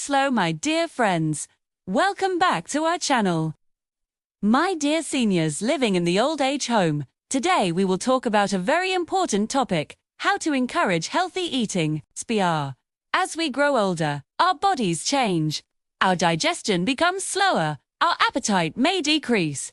slow, my dear friends. Welcome back to our channel. My dear seniors living in the old age home, today we will talk about a very important topic, how to encourage healthy eating. As we grow older, our bodies change. Our digestion becomes slower, our appetite may decrease.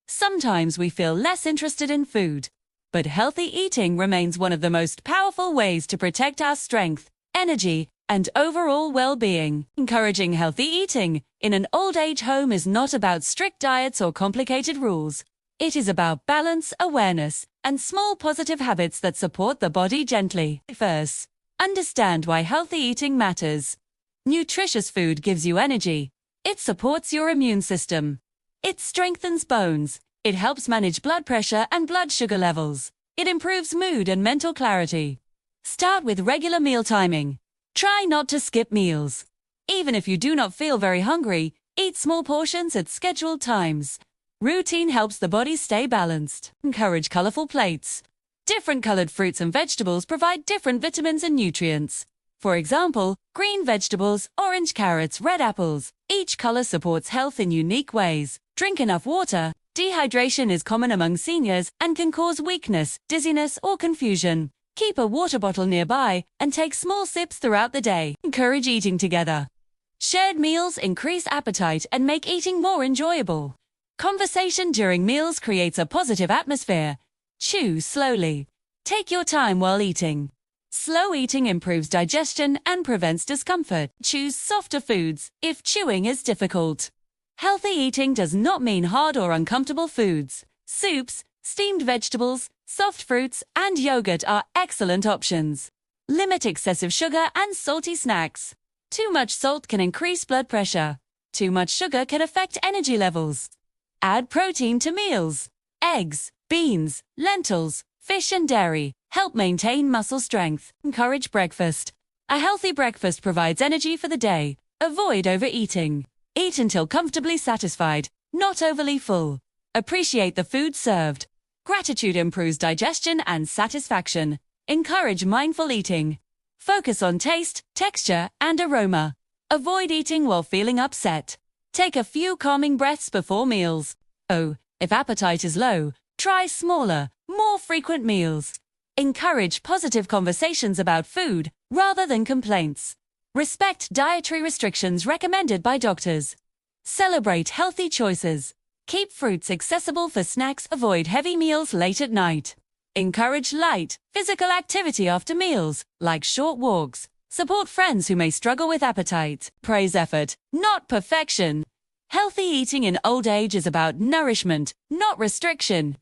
Sometimes we feel less interested in food. But healthy eating remains one of the most powerful ways to protect our strength, energy, and overall well-being. Encouraging healthy eating in an old age home is not about strict diets or complicated rules. It is about balance, awareness, and small positive habits that support the body gently. First, understand why healthy eating matters. Nutritious food gives you energy. It supports your immune system. It strengthens bones. It helps manage blood pressure and blood sugar levels. It improves mood and mental clarity. Start with regular meal timing. Try not to skip meals. Even if you do not feel very hungry, eat small portions at scheduled times. Routine helps the body stay balanced. Encourage colorful plates. Different colored fruits and vegetables provide different vitamins and nutrients. For example, green vegetables, orange carrots, red apples. Each color supports health in unique ways. Drink enough water. Dehydration is common among seniors and can cause weakness, dizziness, or confusion. Keep a water bottle nearby and take small sips throughout the day. Encourage eating together. Shared meals increase appetite and make eating more enjoyable. Conversation during meals creates a positive atmosphere. Chew slowly. Take your time while eating. Slow eating improves digestion and prevents discomfort. Choose softer foods if chewing is difficult. Healthy eating does not mean hard or uncomfortable foods. Soups, steamed vegetables, soft fruits, and yogurt are excellent options. Limit excessive sugar and salty snacks. Too much salt can increase blood pressure. Too much sugar can affect energy levels. Add protein to meals. Eggs, beans, lentils, fish and dairy help maintain muscle strength. Encourage breakfast. A healthy breakfast provides energy for the day. Avoid overeating. Eat until comfortably satisfied, not overly full. Appreciate the food served. Gratitude improves digestion and satisfaction. Encourage mindful eating. Focus on taste, texture, and aroma. Avoid eating while feeling upset. Take a few calming breaths before meals. If appetite is low, try smaller, more frequent meals. Encourage positive conversations about food rather than complaints. Respect dietary restrictions recommended by doctors. Celebrate healthy choices. Keep fruits accessible for snacks. Avoid heavy meals late at night. Encourage light, physical activity after meals, like short walks. Support friends who may struggle with appetite. Praise effort, not perfection. Healthy eating in old age is about nourishment, not restriction.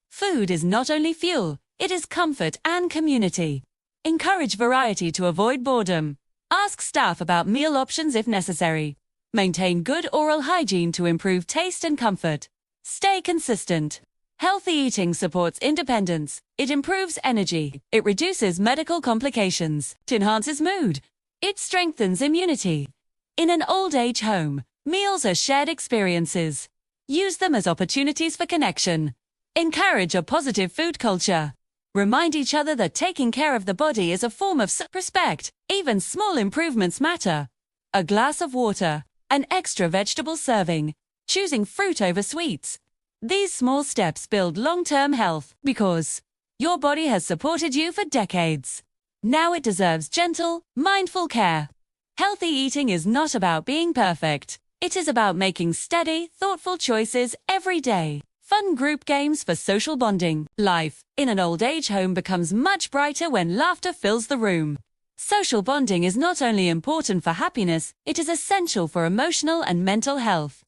Food is not only fuel, it is comfort and community. Encourage variety to avoid boredom. Ask staff about meal options if necessary. Maintain good oral hygiene to improve taste and comfort. Stay consistent. Healthy eating supports independence. It improves energy. It reduces medical complications. It enhances mood. It strengthens immunity. In an old age home, meals are shared experiences. Use them as opportunities for connection. Encourage a positive food culture. Remind each other that taking care of the body is a form of self-respect. Even small improvements matter. A glass of water. An extra vegetable serving. Choosing fruit over sweets. These small steps build long-term health because your body has supported you for decades. Now it deserves gentle, mindful care. Healthy eating is not about being perfect. It is about making steady, thoughtful choices every day. Fun group games for social bonding. Life in an old age home becomes much brighter when laughter fills the room. Social bonding is not only important for happiness, it is essential for emotional and mental health.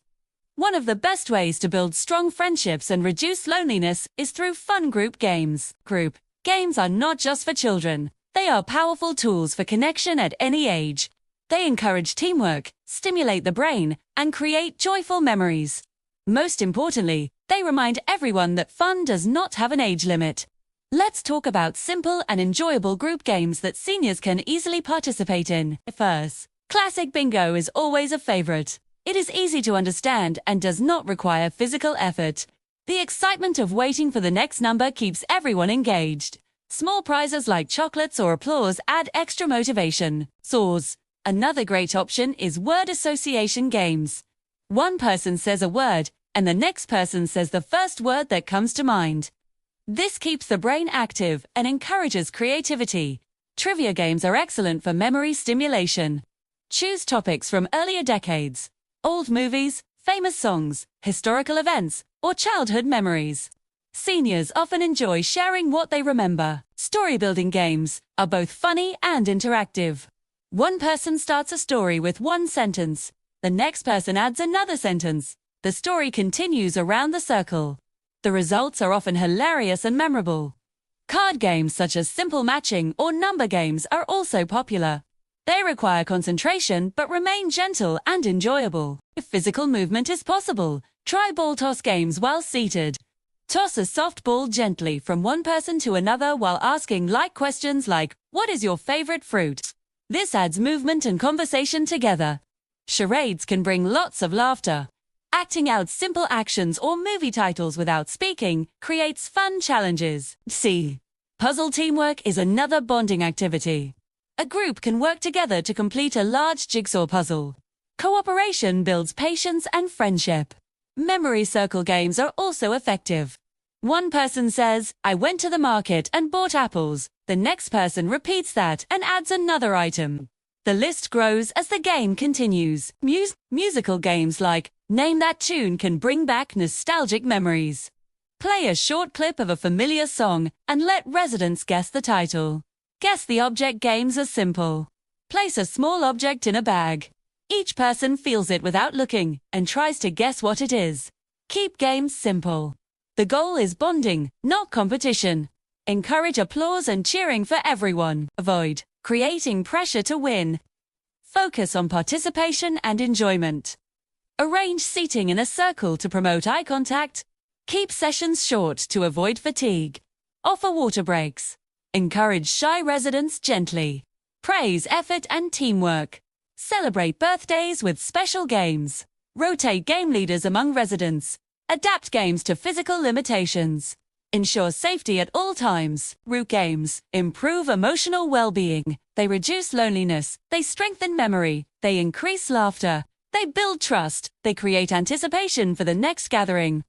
One of the best ways to build strong friendships and reduce loneliness is through fun group games. Group games are not just for children. They are powerful tools for connection at any age. They encourage teamwork, stimulate the brain, and create joyful memories. Most importantly, they remind everyone that fun does not have an age limit. Let's talk about simple and enjoyable group games that seniors can easily participate in. First, classic bingo is always a favorite. It is easy to understand and does not require physical effort. The excitement of waiting for the next number keeps everyone engaged. Small prizes like chocolates or applause add extra motivation. Saws. Another great option is word association games. One person says a word, and the next person says the first word that comes to mind. This keeps the brain active and encourages creativity. Trivia games are excellent for memory stimulation. Choose topics from earlier decades, old movies, famous songs, historical events, or childhood memories. Seniors often enjoy sharing what they remember. Story-building games are both funny and interactive. One person starts a story with one sentence. The next person adds another sentence. The story continues around the circle. The results are often hilarious and memorable. Card games such as simple matching or number games are also popular. They require concentration but remain gentle and enjoyable. If physical movement is possible, try ball toss games while seated. Toss a soft ball gently from one person to another while asking light questions like, "What is your favorite fruit?" This adds movement and conversation together. Charades can bring lots of laughter. Acting out simple actions or movie titles without speaking creates fun challenges. C. Puzzle teamwork is another bonding activity. A group can work together to complete a large jigsaw puzzle. Cooperation builds patience and friendship. Memory circle games are also effective. One person says, "I went to the market and bought apples." The next person repeats that and adds another item. The list grows as the game continues. Musical games like Name That Tune can bring back nostalgic memories. Play a short clip of a familiar song and let residents guess the title. Guess the object games are simple. Place a small object in a bag. Each person feels it without looking and tries to guess what it is. Keep games simple. The goal is bonding, not competition. Encourage applause and cheering for everyone. Avoid creating pressure to win. Focus on participation and enjoyment. Arrange seating in a circle to promote eye contact. Keep sessions short to avoid fatigue. Offer water breaks. Encourage shy residents gently. Praise effort and teamwork. Celebrate birthdays with special games. Rotate game leaders among residents. Adapt games to physical limitations. Ensure safety at all times. Root games improve emotional well-being. They reduce loneliness. They strengthen memory. They increase laughter. They build trust. They create anticipation for the next gathering.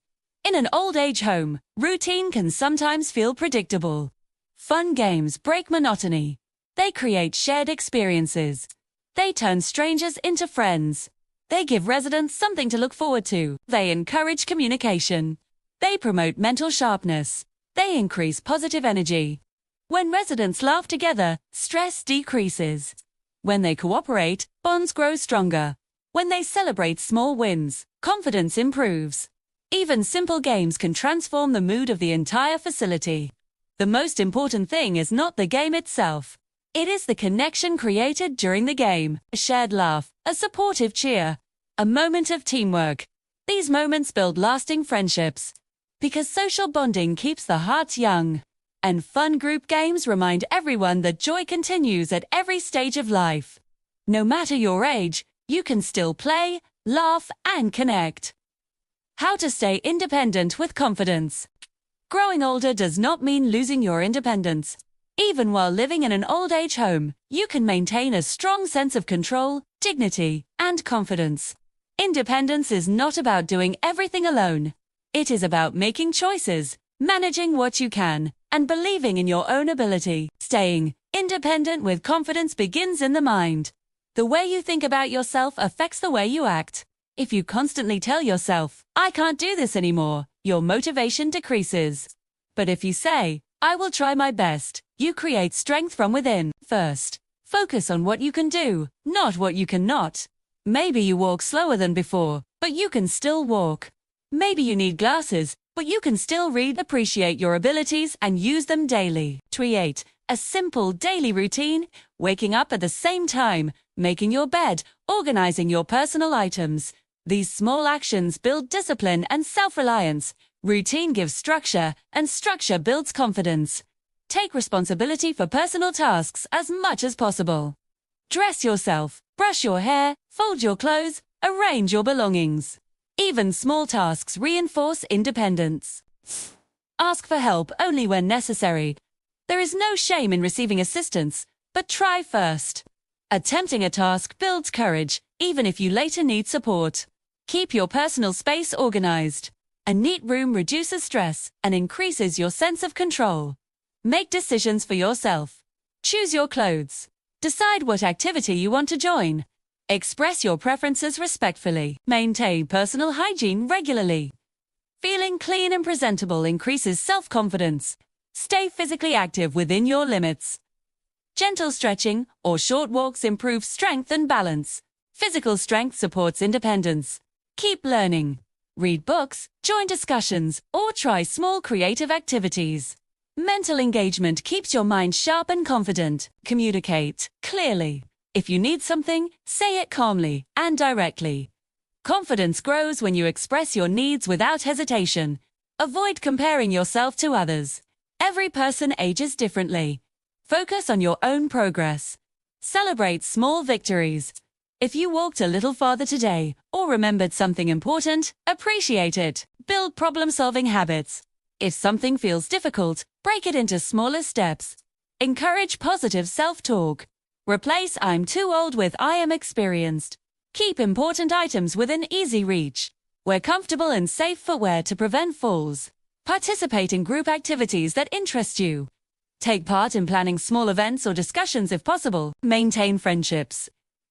In an old age home, routine can sometimes feel predictable. Fun games break monotony. They create shared experiences. They turn strangers into friends. They give residents something to look forward to. They encourage communication. They promote mental sharpness. They increase positive energy. When residents laugh together, stress decreases. When they cooperate, bonds grow stronger. When they celebrate small wins, confidence improves. Even simple games can transform the mood of the entire facility. The most important thing is not the game itself. It is the connection created during the game, a shared laugh, a supportive cheer, a moment of teamwork. These moments build lasting friendships. Because social bonding keeps the hearts young. And fun group games remind everyone that joy continues at every stage of life. No matter your age, you can still play, laugh, and connect. How to stay independent with confidence. Growing older does not mean losing your independence. Even while living in an old age home, you can maintain a strong sense of control, dignity, and confidence. Independence is not about doing everything alone. It is about making choices, managing what you can, and believing in your own ability. Staying independent with confidence begins in the mind. The way you think about yourself affects the way you act. If you constantly tell yourself, "I can't do this anymore," your motivation decreases. But if you say, "I will try my best," you create strength from within. First, focus on what you can do, not what you cannot. Maybe you walk slower than before, but you can still walk. Maybe you need glasses, but you can still read. Appreciate your abilities and use them daily. Create a simple daily routine, waking up at the same time, making your bed, organizing your personal items. These small actions build discipline and self-reliance. Routine gives structure, and structure builds confidence. Take responsibility for personal tasks as much as possible. Dress yourself, brush your hair, fold your clothes, arrange your belongings. Even small tasks reinforce independence. Ask for help only when necessary. There is no shame in receiving assistance, but try first. Attempting a task builds courage, even if you later need support. Keep your personal space organized. A neat room reduces stress and increases your sense of control. Make decisions for yourself. Choose your clothes. Decide what activity you want to join. Express your preferences respectfully. Maintain personal hygiene regularly. Feeling clean and presentable increases self-confidence. Stay physically active within your limits. Gentle stretching or short walks improve strength and balance. Physical strength supports independence. Keep learning. Read books, join discussions, or try small creative activities. Mental engagement keeps your mind sharp and confident. Communicate clearly. If you need something, say it calmly and directly. Confidence grows when you express your needs without hesitation. Avoid comparing yourself to others. Every person ages differently. Focus on your own progress. Celebrate small victories. If you walked a little farther today or remembered something important, appreciate it. Build problem-solving habits. If something feels difficult, break it into smaller steps. Encourage positive self-talk. Replace "I'm too old" with "I am experienced." Keep important items within easy reach. Wear comfortable and safe footwear to prevent falls. Participate in group activities that interest you. Take part in planning small events or discussions if possible. Maintain friendships.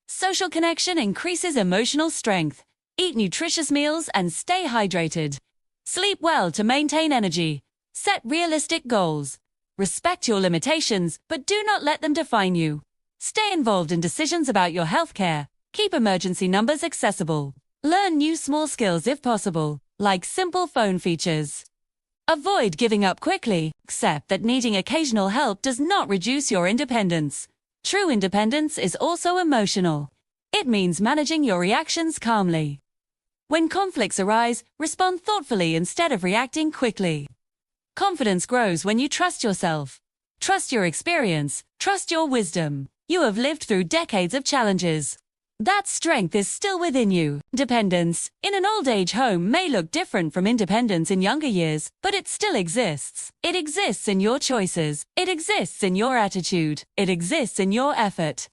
Social connection increases emotional strength. Eat nutritious meals and stay hydrated. Sleep well to maintain energy. Set realistic goals. Respect your limitations, but do not let them define you. Stay involved in decisions about your healthcare. Keep emergency numbers accessible. Learn new small skills if possible, like simple phone features. Avoid giving up quickly. Accept that needing occasional help does not reduce your independence. True independence is also emotional. It means managing your reactions calmly. When conflicts arise, respond thoughtfully instead of reacting quickly. Confidence grows when you trust yourself. Trust your experience. Trust your wisdom. You have lived through decades of challenges. That strength is still within you. Dependence in an old age home may look different from independence in younger years, but it still exists. It exists in your choices. It exists in your attitude. It exists in your effort.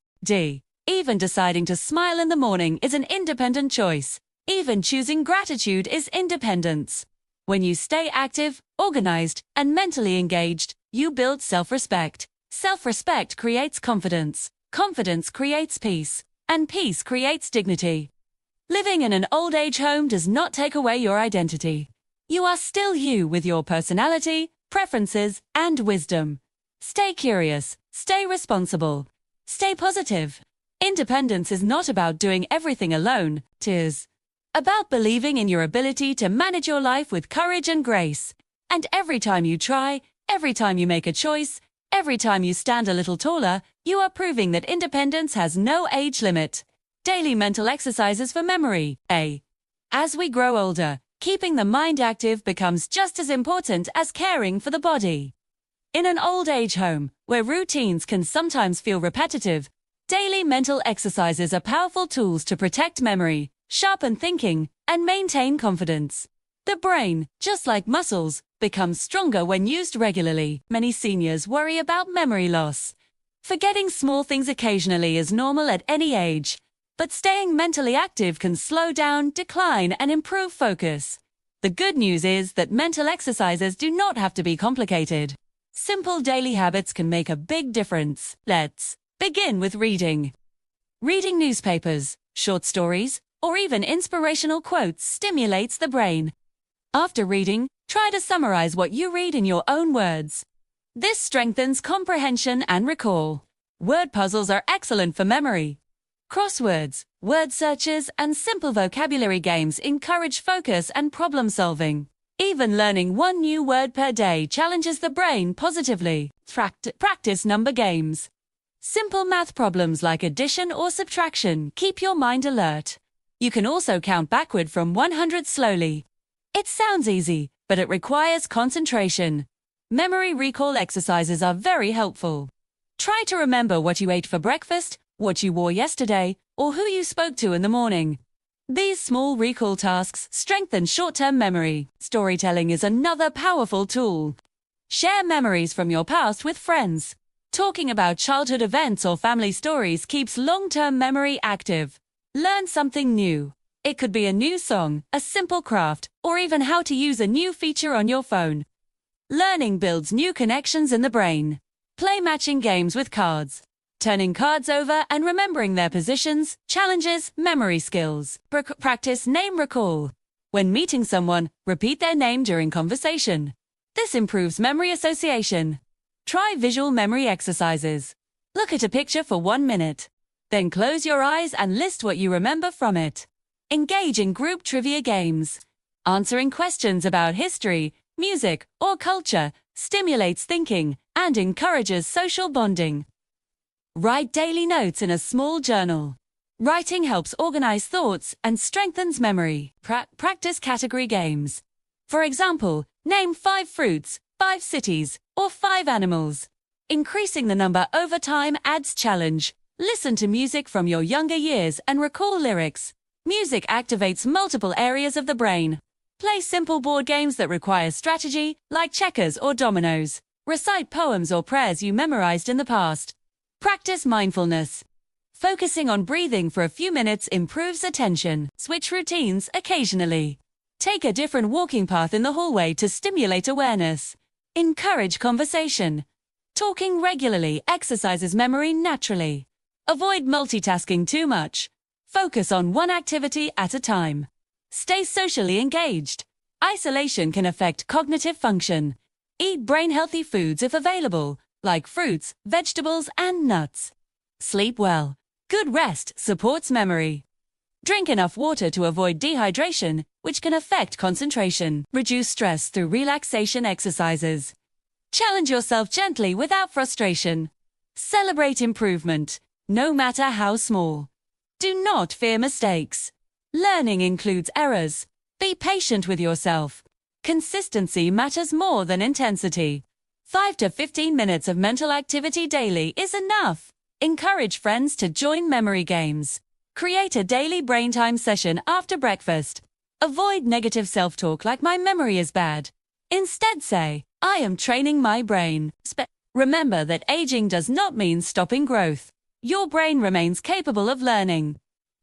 Even deciding to smile in the morning is an independent choice. Even choosing gratitude is independence. When you stay active, organized, and mentally engaged, you build self-respect. Self-respect creates confidence. Confidence creates peace. And peace creates dignity. Living in an old age home does not take away your identity. You are still you with your personality, preferences, and wisdom. Stay curious, stay responsible, stay positive. Independence is not about doing everything alone, 'tis about believing in your ability to manage your life with courage and grace. And every time you try, every time you make a choice, every time you stand a little taller, you are proving that independence has no age limit. Daily mental exercises for memory. As we grow older, keeping the mind active becomes just as important as caring for the body. In an old age home, where routines can sometimes feel repetitive, daily mental exercises are powerful tools to protect memory, sharpen thinking, and maintain confidence. The brain, just like muscles, becomes stronger when used regularly. Many seniors worry about memory loss. Forgetting small things occasionally is normal at any age, but staying mentally active can slow down, decline, and improve focus. The good news is that mental exercises do not have to be complicated. Simple daily habits can make a big difference. Let's begin with reading. Reading newspapers, short stories, or even inspirational quotes stimulates the brain. After reading, try to summarize what you read in your own words. This strengthens comprehension and recall. Word puzzles are excellent for memory. Crosswords, word searches, and simple vocabulary games encourage focus and problem solving. Even learning one new word per day challenges the brain positively. Practice number games. Simple math problems like addition or subtraction keep your mind alert. You can also count backward from 100 slowly. It sounds easy, but it requires concentration. Memory recall exercises are very helpful. Try to remember what you ate for breakfast, what you wore yesterday, or who you spoke to in the morning. These small recall tasks strengthen short-term memory. Storytelling is another powerful tool. Share memories from your past with friends. Talking about childhood events or family stories keeps long-term memory active. Learn something new. It could be a new song, a simple craft, or even how to use a new feature on your phone. Learning builds new connections in the brain. Play matching games with cards. Turning cards over and remembering their positions challenges memory skills. Practice name recall. When meeting someone, repeat their name during conversation. This improves memory association. Try visual memory exercises. Look at a picture for 1 minute. Then close your eyes and list what you remember from it. Engage in group trivia games. Answering questions about history, music, or culture stimulates thinking and encourages social bonding. Write daily notes in a small journal. Writing helps organize thoughts and strengthens memory. Practice category games. For example, name 5 fruits, 5 cities, or 5 animals. Increasing the number over time adds challenge. Listen to music from your younger years and recall lyrics. Music activates multiple areas of the brain. Play simple board games that require strategy, like checkers or dominoes. Recite poems or prayers you memorized in the past. Practice mindfulness. Focusing on breathing for a few minutes improves attention. Switch routines occasionally. Take a different walking path in the hallway to stimulate awareness. Encourage conversation. Talking regularly exercises memory naturally. Avoid multitasking too much. Focus on one activity at a time. Stay socially engaged. Isolation can affect cognitive function. Eat brain-healthy foods if available, like fruits, vegetables, and nuts. Sleep well. Good rest supports memory. Drink enough water to avoid dehydration, which can affect concentration. Reduce stress through relaxation exercises. Challenge yourself gently without frustration. Celebrate improvement, no matter how small. Do not fear mistakes. Learning includes errors. Be patient with yourself. Consistency matters more than intensity. 5 to 15 minutes of mental activity daily is enough. Encourage friends to join memory games. Create a daily brain time session after breakfast. Avoid negative self-talk like "my memory is bad." Instead say, "I am training my brain." Remember that aging does not mean stopping growth. Your brain remains capable of learning.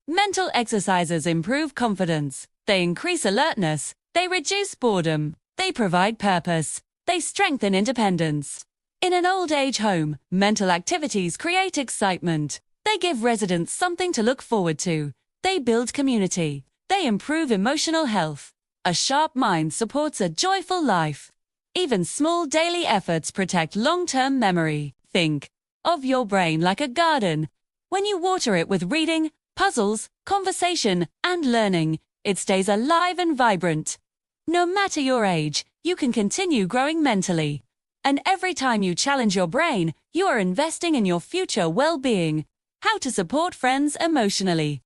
Mental exercises improve confidence. They increase alertness. They reduce boredom. They provide purpose. They strengthen independence. In an old age home, mental activities create excitement. They give residents something to look forward to. They build community. They improve emotional health. A sharp mind supports a joyful life. Even small daily efforts protect long-term memory. Think of your brain like a garden. When you water it with reading, puzzles, conversation, and learning, it stays alive and vibrant. No matter your age, you can continue growing mentally. And every time you challenge your brain, you are investing in your future well-being. How to support friends emotionally.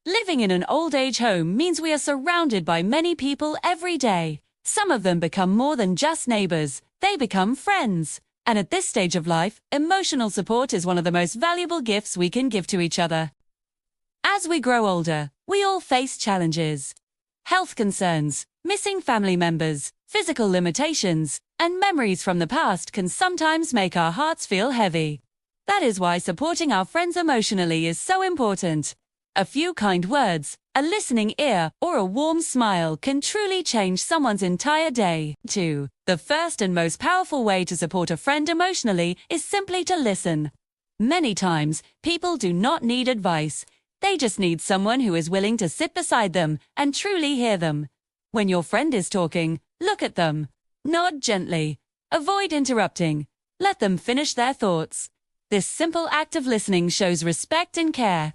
Living in an old age home means we are surrounded by many people every day. Some of them become more than just neighbors. They become friends. And at this stage of life, emotional support is one of the most valuable gifts we can give to each other. As we grow older, we all face challenges. Health concerns, missing family members, physical limitations, and memories from the past can sometimes make our hearts feel heavy. That is why supporting our friends emotionally is so important. A few kind words, a listening ear, or a warm smile can truly change someone's entire day. 2. The first and most powerful way to support a friend emotionally is simply to listen. Many times, people do not need advice. They just need someone who is willing to sit beside them and truly hear them. When your friend is talking, look at them. Nod gently. Avoid interrupting. Let them finish their thoughts. This simple act of listening shows respect and care.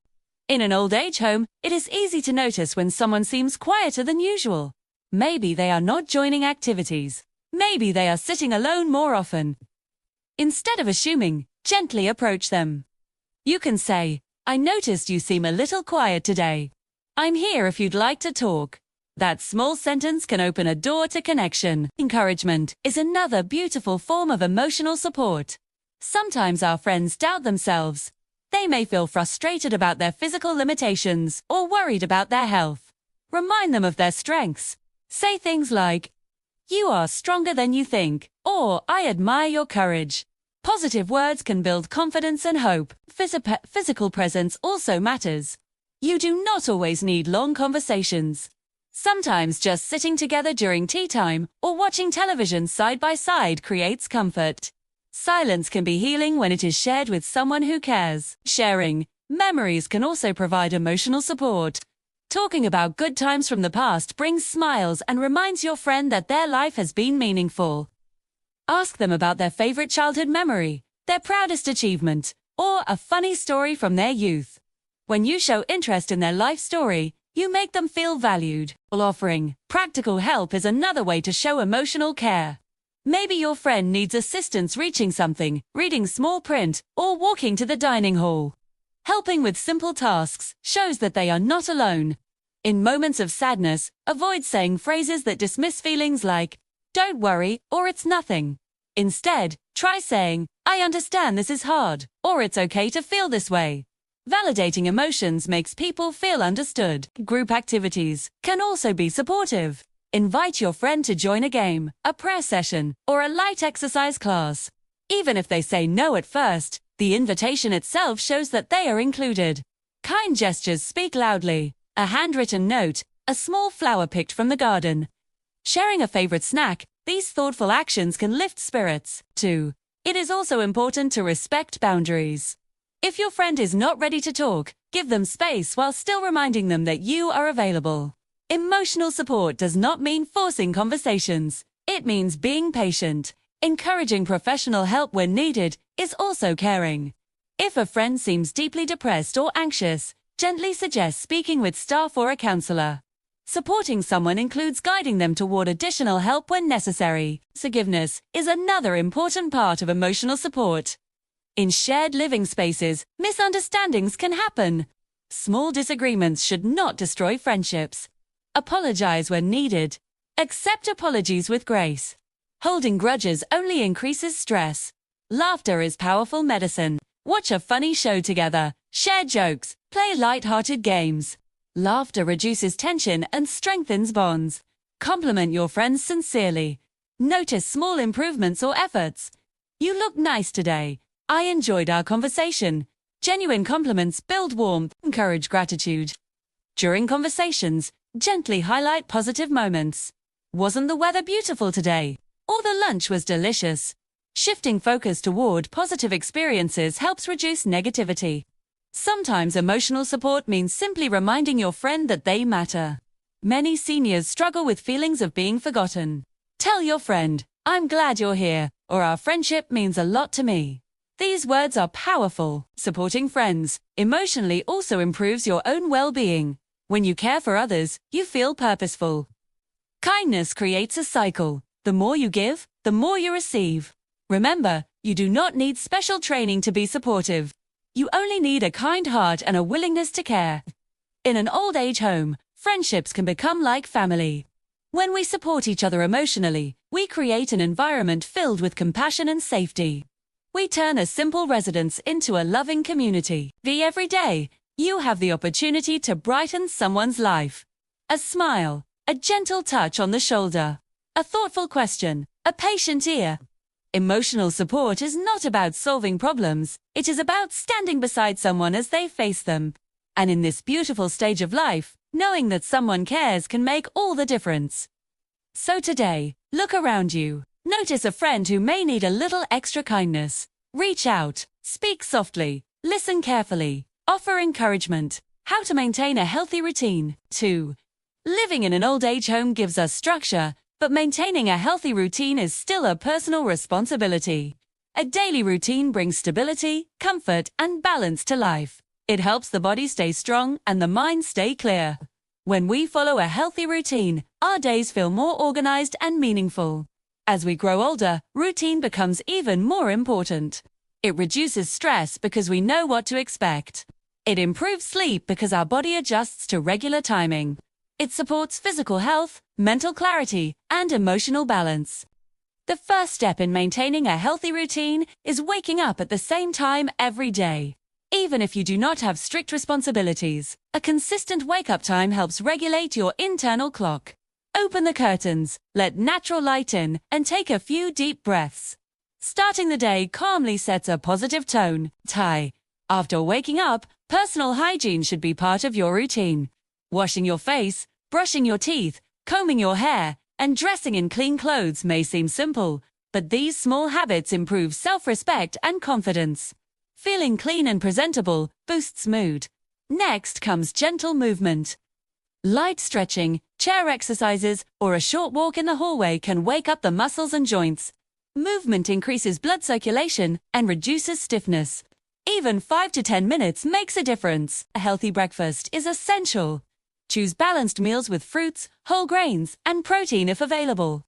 In an old age home, it is easy to notice when someone seems quieter than usual. Maybe they are not joining activities. Maybe they are sitting alone more often. Instead of assuming, gently approach them. You can say, "I noticed you seem a little quiet today. I'm here if you'd like to talk." That small sentence can open a door to connection. Encouragement is another beautiful form of emotional support. Sometimes our friends doubt themselves. They may feel frustrated about their physical limitations or worried about their health. Remind them of their strengths. Say things like, "You are stronger than you think," or "I admire your courage." Positive words can build confidence and hope. Physical presence also matters. You do not always need long conversations. Sometimes just sitting together during tea time or watching television side by side creates comfort. Silence can be healing when it is shared with someone who cares. Sharing memories can also provide emotional support. Talking about good times from the past brings smiles and reminds your friend that their life has been meaningful. Ask them about their favorite childhood memory, their proudest achievement, or a funny story from their youth. When you show interest in their life story, you make them feel valued. Offering practical help is another way to show emotional care. Maybe your friend needs assistance reaching something, reading small print, or walking to the dining hall. Helping with simple tasks shows that they are not alone. In moments of sadness, avoid saying phrases that dismiss feelings like, "Don't worry," or "It's nothing." Instead, try saying, "I understand this is hard," or "It's okay to feel this way." Validating emotions makes people feel understood. Group activities can also be supportive. Invite your friend to join a game, a prayer session, or a light exercise class. Even if they say no at first, the invitation itself shows that they are included. Kind gestures speak loudly. A handwritten note, a small flower picked from the garden. Sharing a favorite snack, these thoughtful actions can lift spirits. 2. It is also important to respect boundaries. If your friend is not ready to talk, give them space while still reminding them that you are available. Emotional support does not mean forcing conversations. It means being patient. Encouraging professional help when needed is also caring. If a friend seems deeply depressed or anxious, gently suggest speaking with staff or a counselor. Supporting someone includes guiding them toward additional help when necessary. Forgiveness is another important part of emotional support. In shared living spaces, misunderstandings can happen. Small disagreements should not destroy friendships. Apologize when needed. Accept apologies with grace. Holding grudges only increases stress. Laughter is powerful medicine. Watch a funny show together. Share jokes. Play light-hearted games. Laughter reduces tension and strengthens bonds. Compliment your friends sincerely. Notice small improvements or efforts. "You look nice today. I enjoyed our conversation." Genuine compliments build warmth, encourage gratitude. During conversations, gently highlight positive moments. "Wasn't the weather beautiful today?" Or "The lunch was delicious." Shifting focus toward positive experiences helps reduce negativity. Sometimes emotional support means simply reminding your friend that they matter. Many seniors struggle with feelings of being forgotten. Tell your friend, "I'm glad you're here," or "Our friendship means a lot to me." These words are powerful. Supporting friends emotionally also improves your own well-being. When you care for others, you feel purposeful. Kindness creates a cycle. The more you give, the more you receive. Remember, you do not need special training to be supportive. You only need a kind heart and a willingness to care. In an old age home, friendships can become like family. When we support each other emotionally, we create an environment filled with compassion and safety. We turn a simple residence into a loving community. Every day, you have the opportunity to brighten someone's life. A smile, a gentle touch on the shoulder, a thoughtful question, a patient ear. Emotional support is not about solving problems, it is about standing beside someone as they face them. And in this beautiful stage of life, knowing that someone cares can make all the difference. So today, look around you. Notice a friend who may need a little extra kindness. Reach out, speak softly, listen carefully, offer encouragement. How to maintain a healthy routine. 2. Living in an old age home gives us structure, but maintaining a healthy routine is still a personal responsibility. A daily routine brings stability, comfort, and balance to life. It helps the body stay strong and the mind stay clear. When we follow a healthy routine, our days feel more organized and meaningful. As we grow older, routine becomes even more important. It reduces stress because we know what to expect. It improves sleep because our body adjusts to regular timing. It supports physical health, mental clarity, and emotional balance. The first step in maintaining a healthy routine is waking up at the same time every day. Even if you do not have strict responsibilities, a consistent wake-up time helps regulate your internal clock. Open the curtains, let natural light in, and take a few deep breaths. Starting the day calmly sets a positive tone. After waking up, personal hygiene should be part of your routine. Washing your face, brushing your teeth, combing your hair, and dressing in clean clothes may seem simple, but these small habits improve self-respect and confidence. Feeling clean and presentable boosts mood. Next comes gentle movement. Light stretching, chair exercises, or a short walk in the hallway can wake up the muscles and joints. Movement increases blood circulation and reduces stiffness. Even 5 to 10 minutes makes a difference. A healthy breakfast is essential. Choose balanced meals with fruits, whole grains, and protein if available.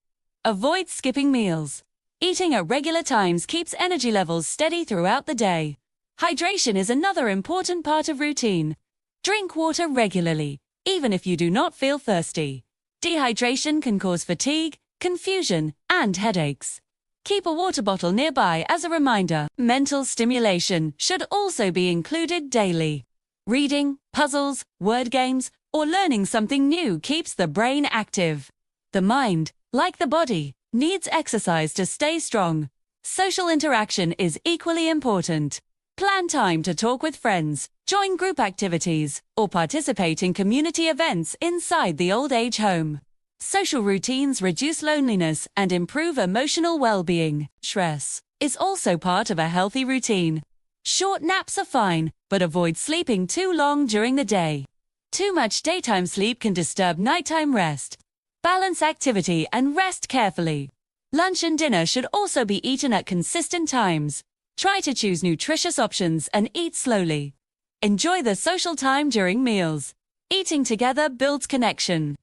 Avoid skipping meals. Eating at regular times keeps energy levels steady throughout the day. Hydration is another important part of routine. Drink water regularly, even if you do not feel thirsty. Dehydration can cause fatigue, confusion, and headaches. Keep a water bottle nearby as a reminder. Mental stimulation should also be included daily. Reading, puzzles, word games, or learning something new keeps the brain active. The mind, like the body, needs exercise to stay strong. Social interaction is equally important. Plan time to talk with friends, join group activities, or participate in community events inside the old age home. Social routines reduce loneliness and improve emotional well-being. Stress is also part of a healthy routine. Short naps are fine, but avoid sleeping too long during the day. Too much daytime sleep can disturb nighttime rest. Balance activity and rest carefully. Lunch and dinner should also be eaten at consistent times. Try to choose nutritious options and eat slowly. Enjoy the social time during meals. Eating together builds connection.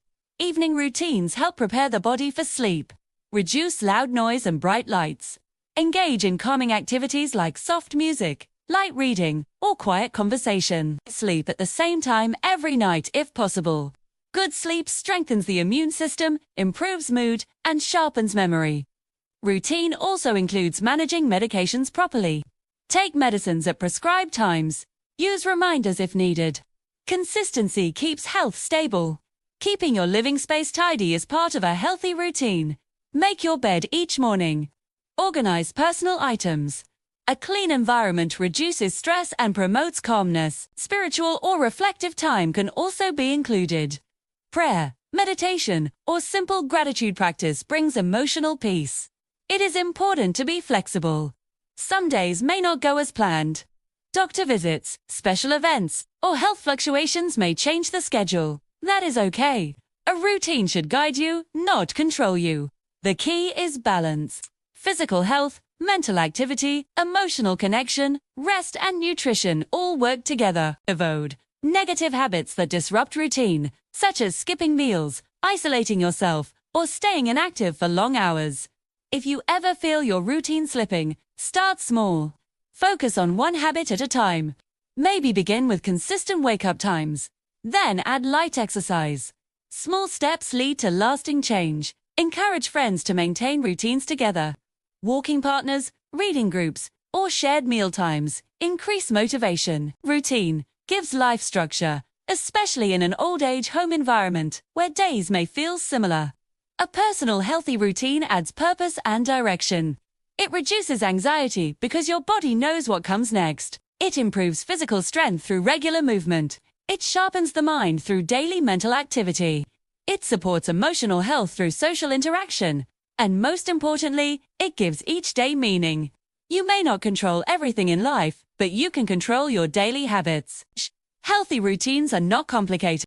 Evening routines help prepare the body for sleep. Reduce loud noise and bright lights. Engage in calming activities like soft music, light reading, or quiet conversation. Sleep at the same time every night if possible. Good sleep strengthens the immune system, improves mood, and sharpens memory. Routine also includes managing medications properly. Take medicines at prescribed times. Use reminders if needed. Consistency keeps health stable. Keeping your living space tidy is part of a healthy routine. Make your bed each morning. Organize personal items. A clean environment reduces stress and promotes calmness. Spiritual or reflective time can also be included. Prayer, meditation, or simple gratitude practice brings emotional peace. It is important to be flexible. Some days may not go as planned. Doctor visits, special events, or health fluctuations may change the schedule. That is okay. A routine should guide you, not control you. The key is balance. Physical health, mental activity, emotional connection, rest and nutrition all work together. Avoid negative habits that disrupt routine, such as skipping meals, isolating yourself, or staying inactive for long hours. If you ever feel your routine slipping, start small. Focus on one habit at a time. Maybe begin with consistent wake-up times. Then add light exercise. Small steps lead to lasting change. Encourage friends to maintain routines together. Walking partners, reading groups, or shared meal times increase motivation. Routine gives life structure, especially in an old age home environment where days may feel similar. A personal healthy routine adds purpose and direction. It reduces anxiety because your body knows what comes next. It improves physical strength through regular movement. It sharpens the mind through daily mental activity. It supports emotional health through social interaction. And most importantly, it gives each day meaning. You may not control everything in life, but you can control your daily habits. Healthy routines are not complicated.